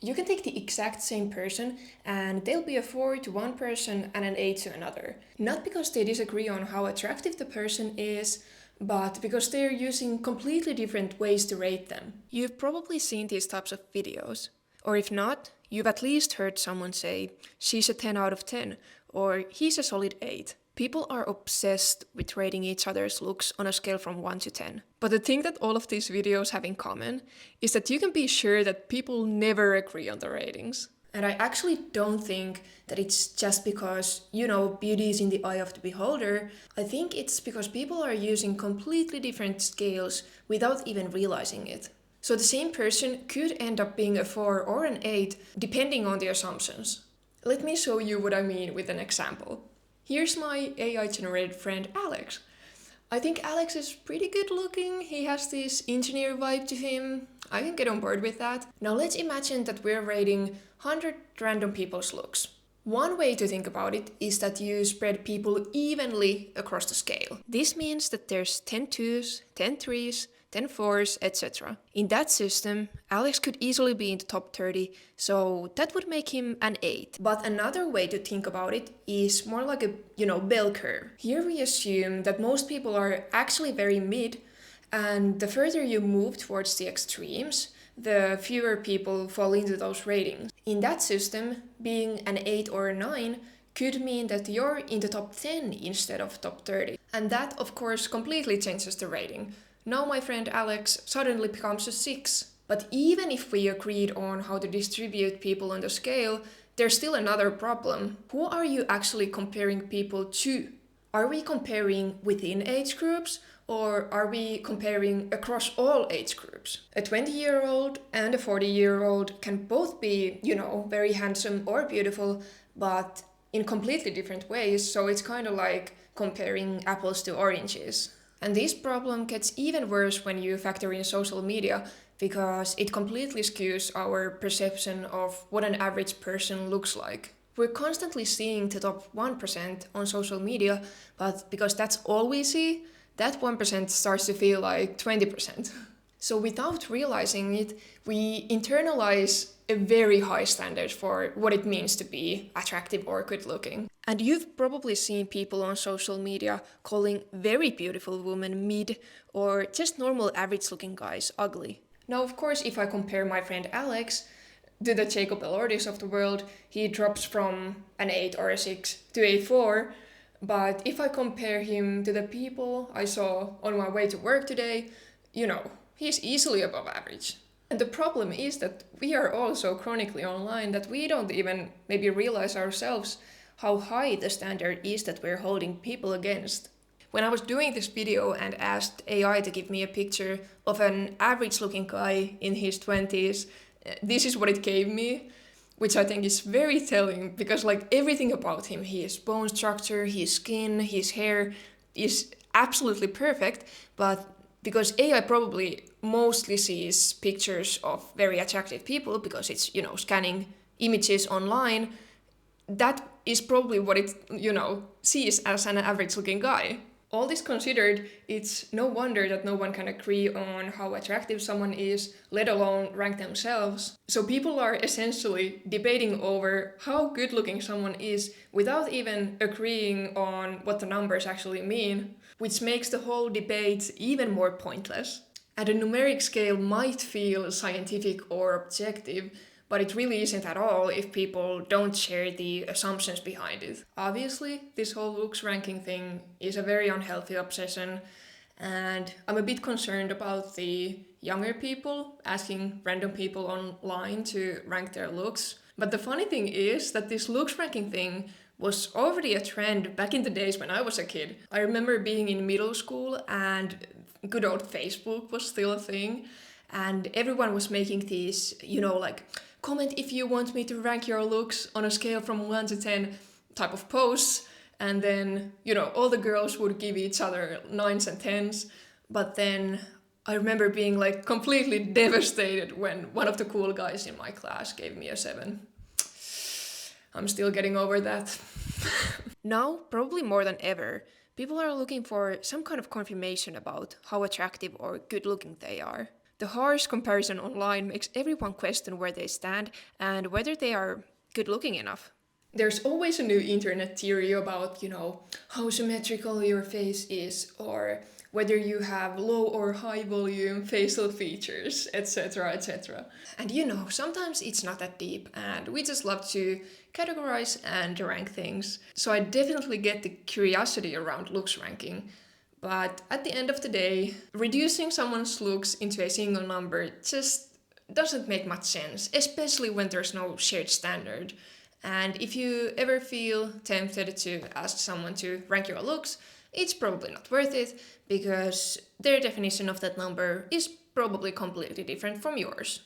You can take the exact same person and they'll be a 4 to one person and an 8 to another. Not because they disagree on how attractive the person is, but because they're using completely different ways to rate them. You've probably seen these types of videos. Or if not, you've at least heard someone say, she's a 10 out of 10, or he's a solid 8. People are obsessed with rating each other's looks on a scale from 1 to 10. But the thing that all of these videos have in common is that you can be sure that people never agree on the ratings. And I actually don't think that it's just because, beauty is in the eye of the beholder. I think it's because people are using completely different scales without even realizing it. So the same person could end up being a 4 or an 8 depending on the assumptions. Let me show you what I mean with an example. Here's my AI-generated friend Alex. I think Alex is pretty good looking. He has this engineer vibe to him. I can get on board with that. Now let's imagine that we're rating 100 random people's looks. One way to think about it is that you spread people evenly across the scale. This means that there's 10 2s, 10 3s, 10 4s, etc. In that system, Alex could easily be in the top 30, so that would make him an 8. But another way to think about it is more like a, bell curve. Here we assume that most people are actually very mid, and the further you move towards the extremes, the fewer people fall into those ratings. In that system, being an 8 or a 9 could mean that you're in the top 10 instead of top 30. And that, of course, completely changes the rating. Now my friend Alex suddenly becomes a 6. But even if we agreed on how to distribute people on the scale, there's still another problem. Who are you actually comparing people to? Are we comparing within age groups, or are we comparing across all age groups? A 20-year-old and a 40-year-old can both be, very handsome or beautiful, but in completely different ways, so it's kind of like comparing apples to oranges. And this problem gets even worse when you factor in social media, because it completely skews our perception of what an average person looks like. We're constantly seeing the top 1% on social media, but because that's all we see, that 1% starts to feel like 20%. So without realizing it, we internalize a very high standard for what it means to be attractive or good looking. And you've probably seen people on social media calling very beautiful women mid, or just normal average looking guys ugly. Now, of course, if I compare my friend Alex to the Jacob Elordis of the world, he drops from an 8 or a 6 to a 4. But if I compare him to the people I saw on my way to work today, he's easily above average. And the problem is that we are all so chronically online that we don't even maybe realize ourselves how high the standard is that we're holding people against. When I was doing this video and asked AI to give me a picture of an average looking guy in his 20s, this is what it gave me, which I think is very telling, because everything about him, his bone structure, his skin, his hair, is absolutely perfect, but because AI probably mostly sees pictures of very attractive people because it's, scanning images online, that is probably what it, sees as an average looking guy. All this considered, it's no wonder that no one can agree on how attractive someone is, let alone rank themselves. So people are essentially debating over how good looking someone is without even agreeing on what the numbers actually mean, which makes the whole debate even more pointless. And a numeric scale might feel scientific or objective, but it really isn't at all if people don't share the assumptions behind it. Obviously, this whole looks ranking thing is a very unhealthy obsession, and I'm a bit concerned about the younger people asking random people online to rank their looks. But the funny thing is that this looks ranking thing was already a trend back in the days when I was a kid. I remember being in middle school and good old Facebook was still a thing, and everyone was making these, comment if you want me to rank your looks on a scale from 1 to 10 type of posts. And then, all the girls would give each other 9s and 10s. But then I remember being completely devastated when one of the cool guys in my class gave me a 7. I'm still getting over that. Now, probably more than ever, people are looking for some kind of confirmation about how attractive or good looking they are. The harsh comparison online makes everyone question where they stand and whether they are good looking enough. There's always a new internet theory about, how symmetrical your face is, or whether you have low or high volume facial features, etc., etc. And sometimes it's not that deep, and we just love to categorize and rank things. So I definitely get the curiosity around looks ranking. But at the end of the day, reducing someone's looks into a single number just doesn't make much sense, especially when there's no shared standard. And if you ever feel tempted to ask someone to rank your looks, it's probably not worth it because their definition of that number is probably completely different from yours.